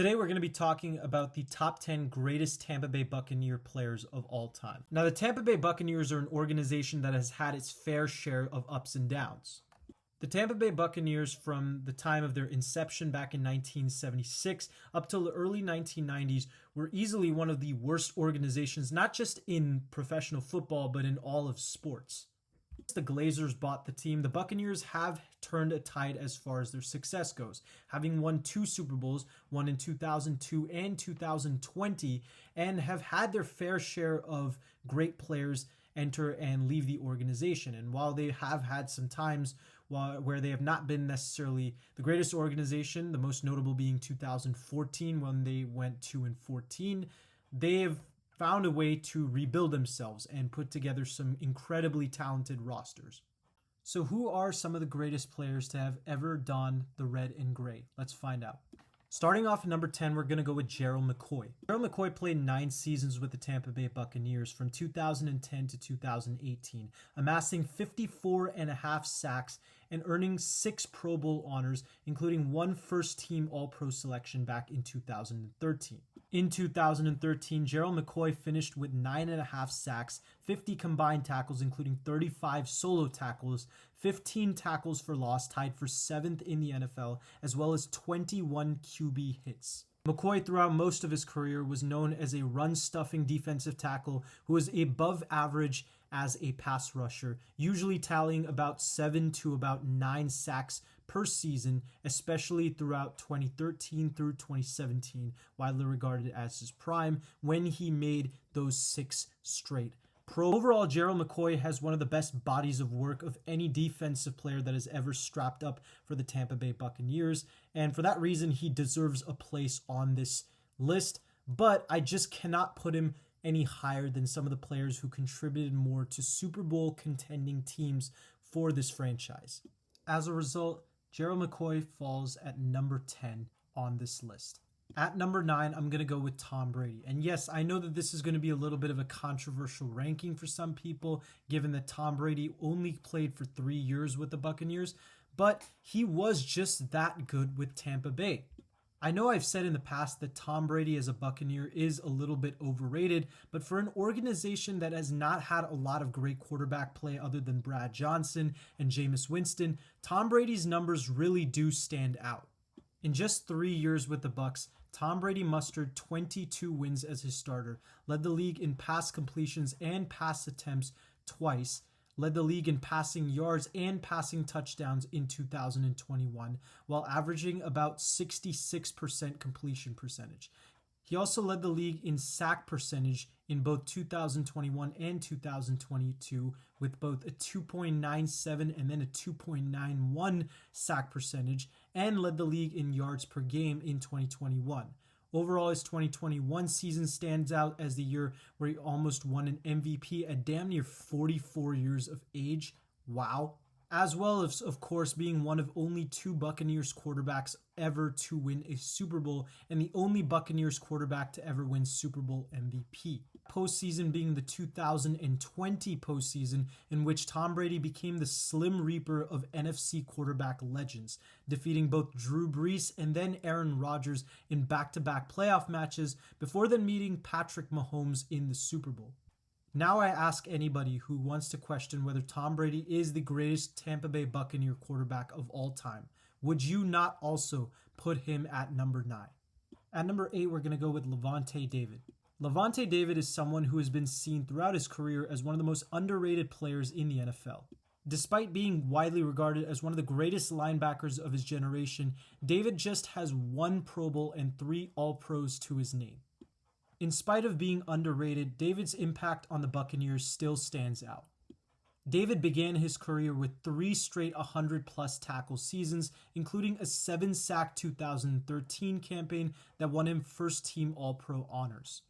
Today we're going to be talking about the top 10 greatest Tampa Bay Buccaneer players of all time. Now, the Tampa Bay Buccaneers are an organization that has had its fair share of ups and downs. The Tampa Bay Buccaneers, from the time of their inception back in 1976 up till the early 1990s, were easily one of the worst organizations, not just in professional football, but in all of sports. The Glazers bought the team. The Buccaneers have turned a tide as far as their success goes, having won 2 Super Bowls, one in 2002 and 2020, and have had their fair share of great players enter and leave the organization. And while they have had some times where they have not been necessarily the greatest organization, the most notable being 2014 when they went 2-14, they have found a way to rebuild themselves and put together some incredibly talented rosters. So who are some of the greatest players to have ever donned the red and gray? Let's find out. Starting off at number 10, we're going to go with Gerald McCoy. Gerald McCoy played 9 seasons with the Tampa Bay Buccaneers from 2010 to 2018, amassing 54.5 sacks and earning 6 Pro Bowl honors, including 1 first-team All-Pro selection back in 2013. In 2013, Gerald McCoy finished with 9.5 sacks, 50 combined tackles, including 35 solo tackles, 15 tackles for loss, tied for 7th in the NFL, as well as 21 QB hits. McCoy, throughout most of his career, was known as a run-stuffing defensive tackle who was above average as a pass rusher, usually tallying about 7 to about 9 sacks per season, especially throughout 2013 through 2017, widely regarded as his prime, when he made those 6 straight. Overall, Gerald McCoy has one of the best bodies of work of any defensive player that has ever strapped up for the Tampa Bay Buccaneers, and for that reason, he deserves a place on this list, but I just cannot put him any higher than some of the players who contributed more to Super Bowl contending teams for this franchise. As a result, Gerald McCoy falls at number 10 on this list. At number 9, I'm going to go with Tom Brady. And yes, I know that this is going to be a little bit of a controversial ranking for some people, given that Tom Brady only played for 3 years with the Buccaneers, but he was just that good with Tampa Bay. I know I've said in the past that Tom Brady as a Buccaneer is a little bit overrated, but for an organization that has not had a lot of great quarterback play other than Brad Johnson and Jameis Winston, Tom Brady's numbers really do stand out. In just 3 years with the Bucs, Tom Brady mustered 22 wins as his starter, led the league in pass completions and pass attempts twice, led the league in passing yards and passing touchdowns in 2021, while averaging about 66% completion percentage. He also led the league in sack percentage in both 2021 and 2022, with both a 2.97 and then a 2.91 sack percentage, and led the league in yards per game in 2021. Overall, his 2021 season stands out as the year where he almost won an MVP at damn near 44 years of age. Wow. As well as, of course, being one of only 2 Buccaneers quarterbacks ever to win a Super Bowl and the only Buccaneers quarterback to ever win Super Bowl MVP. Postseason being the 2020 postseason, in which Tom Brady became the Slim Reaper of NFC quarterback legends, defeating both Drew Brees and then Aaron Rodgers in back-to-back playoff matches before then meeting Patrick Mahomes in the Super Bowl. Now I ask anybody who wants to question whether Tom Brady is the greatest Tampa Bay Buccaneer quarterback of all time, would you not also put him at number 9? At number 8, we're going to go with Lavonte David. Lavonte David is someone who has been seen throughout his career as one of the most underrated players in the NFL. Despite being widely regarded as one of the greatest linebackers of his generation, David just has 1 Pro Bowl and 3 All-Pros to his name. In spite of being underrated, David's impact on the Buccaneers still stands out. David began his career with 3 straight 100-plus tackle seasons, including a 7-sack 2013 campaign that won him first-team All-Pro honors.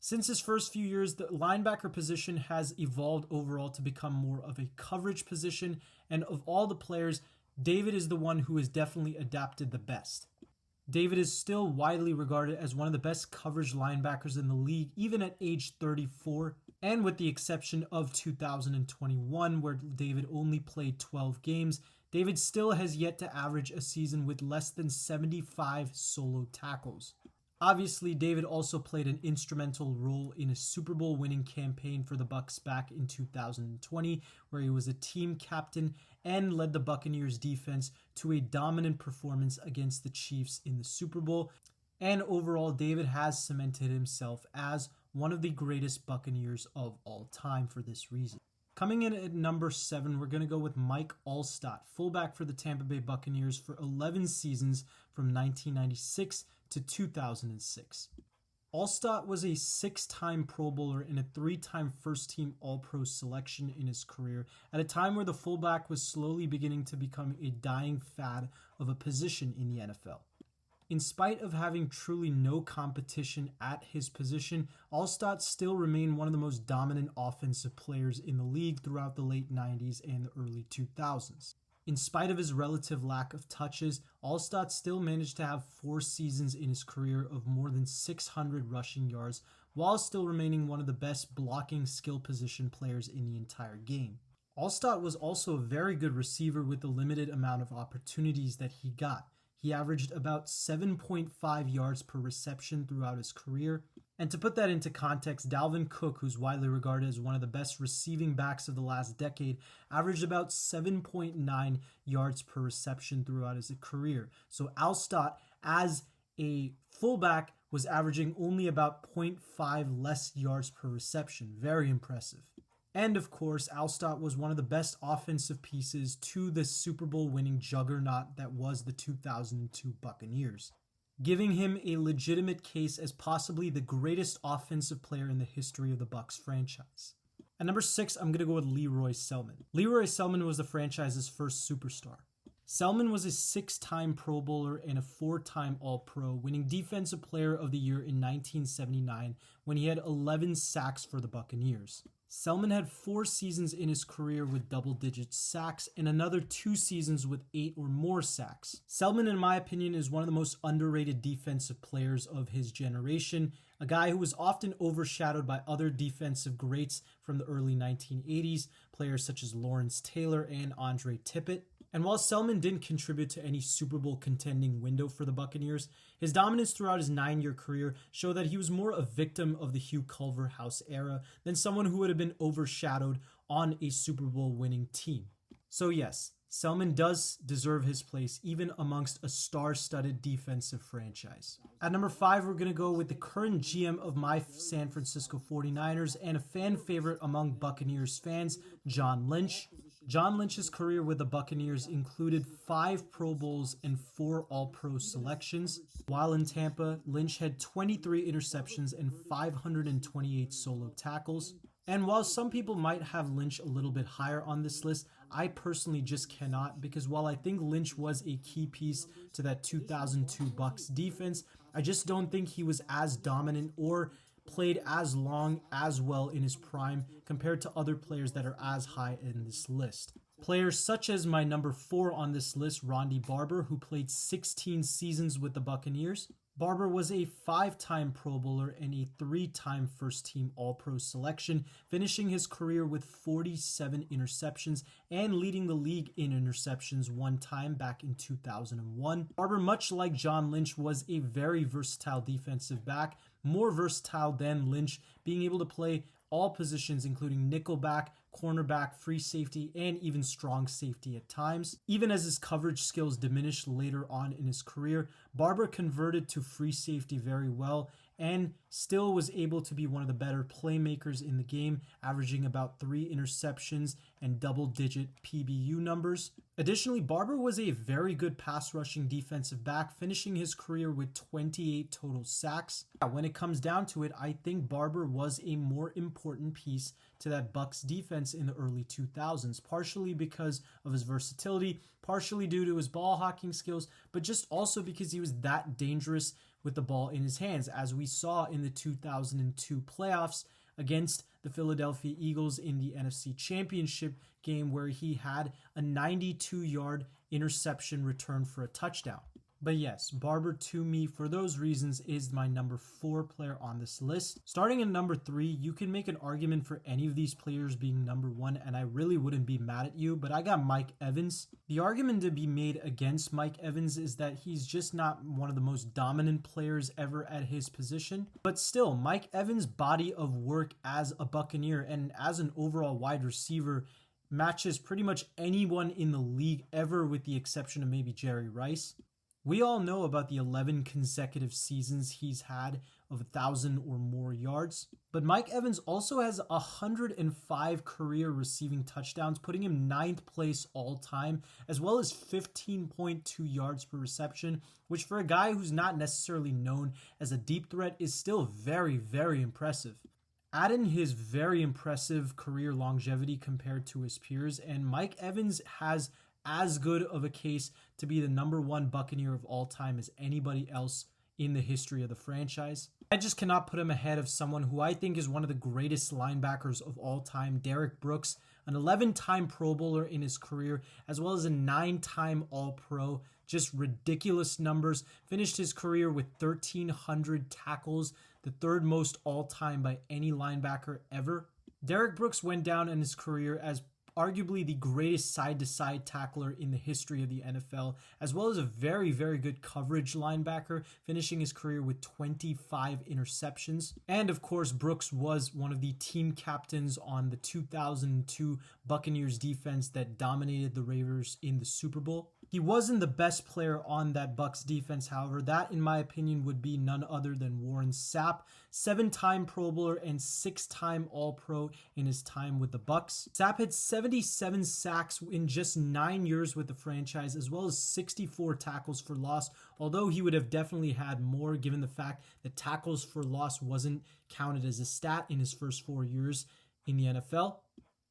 Since his first few years, the linebacker position has evolved overall to become more of a coverage position, and of all the players, David is the one who has definitely adapted the best. David is still widely regarded as one of the best coverage linebackers in the league, even at age 34, and with the exception of 2021, where David only played 12 games, David still has yet to average a season with less than 75 solo tackles. Obviously, David also played an instrumental role in a Super Bowl winning campaign for the Bucs back in 2020, where he was a team captain and led the Buccaneers defense to a dominant performance against the Chiefs in the Super Bowl. And overall, David has cemented himself as one of the greatest Buccaneers of all time for this reason. Coming in at number 7, we're going to go with Mike Alstott, fullback for the Tampa Bay Buccaneers for 11 seasons from 1996 to 2006. Alstott was a 6-time Pro Bowler and a 3-time first-team All-Pro selection in his career at a time where the fullback was slowly beginning to become a dying fad of a position in the NFL. In spite of having truly no competition at his position, Alstott still remained one of the most dominant offensive players in the league throughout the late 90s and the early 2000s. In spite of his relative lack of touches, Alstott still managed to have 4 seasons in his career of more than 600 rushing yards, while still remaining one of the best blocking skill position players in the entire game. Alstott was also a very good receiver with the limited amount of opportunities that he got. He averaged about 7.5 yards per reception throughout his career. And to put that into context, Dalvin Cook, who's widely regarded as one of the best receiving backs of the last decade, averaged about 7.9 yards per reception throughout his career. So Alstott, as a fullback, was averaging only about 0.5 less yards per reception. Very impressive. And of course, Alstott was one of the best offensive pieces to the Super Bowl winning juggernaut that was the 2002 Buccaneers, giving him a legitimate case as possibly the greatest offensive player in the history of the Bucs franchise. At number 6, I'm going to go with Leroy Selmon. Leroy Selmon was the franchise's first superstar. Selmon was a 6-time Pro Bowler and a 4-time All-Pro, winning Defensive Player of the Year in 1979 when he had 11 sacks for the Buccaneers. Selmon had 4 seasons in his career with double-digit sacks and another 2 seasons with 8 or more sacks. Selmon, in my opinion, is one of the most underrated defensive players of his generation, a guy who was often overshadowed by other defensive greats from the early 1980s, players such as Lawrence Taylor and Andre Tippett. And while Selmon didn't contribute to any Super Bowl contending window for the Buccaneers, his dominance throughout his 9-year career showed that he was more a victim of the Hugh Culverhouse era than someone who would have been overshadowed on a Super Bowl winning team. So yes, Selmon does deserve his place even amongst a star-studded defensive franchise. At number 5, we're going to go with the current GM of my San Francisco 49ers and a fan favorite among Buccaneers fans, John Lynch. John Lynch's career with the Buccaneers included 5 Pro Bowls and 4 All-Pro selections. While in Tampa, Lynch had 23 interceptions and 528 solo tackles. And while some people might have Lynch a little bit higher on this list, I personally just cannot, because while I think Lynch was a key piece to that 2002 Bucs defense, I just don't think he was as dominant or played as long as well in his prime compared to other players that are as high in this list. Players such as my number 4 on this list, Ronde Barber, who played 16 seasons with the Buccaneers. Barber was a 5-time Pro Bowler and a 3-time first-team All-Pro selection, finishing his career with 47 interceptions and leading the league in interceptions one time back in 2001. Barber, much like John Lynch, was a very versatile defensive back, more versatile than Lynch, being able to play all positions including nickelback, cornerback, free safety, and even strong safety at times. Even as his coverage skills diminished later on in his career, Barber converted to free safety very well and still was able to be one of the better playmakers in the game, averaging about 3 interceptions and double-digit PBU numbers. Additionally, Barber was a very good pass-rushing defensive back, finishing his career with 28 total sacks. When it comes down to it, I think Barber was a more important piece to that Bucs defense in the early 2000s, partially because of his versatility, partially due to his ball hawking skills, but just also because he was that dangerous with the ball in his hands, as we saw in the 2002 playoffs against the Philadelphia Eagles in the NFC Championship game, where he had a 92-yard interception return for a touchdown. But yes, Barber to me, for those reasons, is my number 4 player on this list. Starting at number 3, you can make an argument for any of these players being number 1, and I really wouldn't be mad at you, but I got Mike Evans. The argument to be made against Mike Evans is that he's just not one of the most dominant players ever at his position. But still, Mike Evans' body of work as a Buccaneer and as an overall wide receiver matches pretty much anyone in the league ever, with the exception of maybe Jerry Rice. We all know about the 11 consecutive seasons he's had of 1,000 or more yards. But Mike Evans also has 105 career receiving touchdowns, putting him 9th place all time, as well as 15.2 yards per reception, which for a guy who's not necessarily known as a deep threat is still very, very impressive. Add in his very impressive career longevity compared to his peers, and Mike Evans has as good of a case to be the number 1 Buccaneer of all time as anybody else in the history of the franchise. I just cannot put him ahead of someone who I think is one of the greatest linebackers of all time, Derrick Brooks, an 11-time Pro Bowler in his career, as well as a 9-time All-Pro. Just ridiculous numbers. Finished his career with 1,300 tackles, the 3rd most all-time by any linebacker ever. Derrick Brooks went down in his career as arguably the greatest side-to-side tackler in the history of the NFL, as well as a very, very good coverage linebacker, finishing his career with 25 interceptions. And of course, Brooks was one of the team captains on the 2002 Buccaneers defense that dominated the Raiders in the Super Bowl. He wasn't the best player on that Bucs defense, however. That, in my opinion, would be none other than Warren Sapp, 7-time Pro Bowler and 6-time All-Pro in his time with the Bucs. Sapp had 77 sacks in just 9 years with the franchise, as well as 64 tackles for loss, although he would have definitely had more given the fact that tackles for loss wasn't counted as a stat in his first 4 years in the NFL.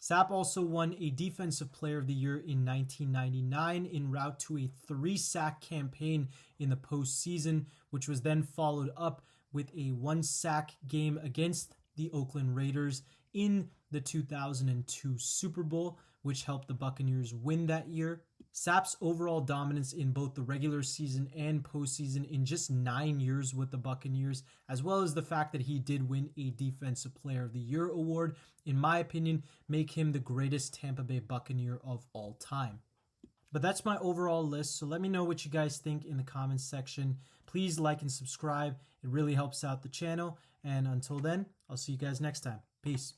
Sapp also won a Defensive Player of the Year in 1999 en route to a 3-sack campaign in the postseason, which was then followed up with a 1-sack game against the Oakland Raiders in the 2002 Super Bowl, which helped the Buccaneers win that year. Sapp's overall dominance in both the regular season and postseason in just 9 years with the Buccaneers, as well as the fact that he did win a Defensive Player of the Year award, in my opinion, make him the greatest Tampa Bay Buccaneer of all time. But that's my overall list, so let me know what you guys think in the comments section. Please like and subscribe. It really helps out the channel. And until then, I'll see you guys next time. Peace.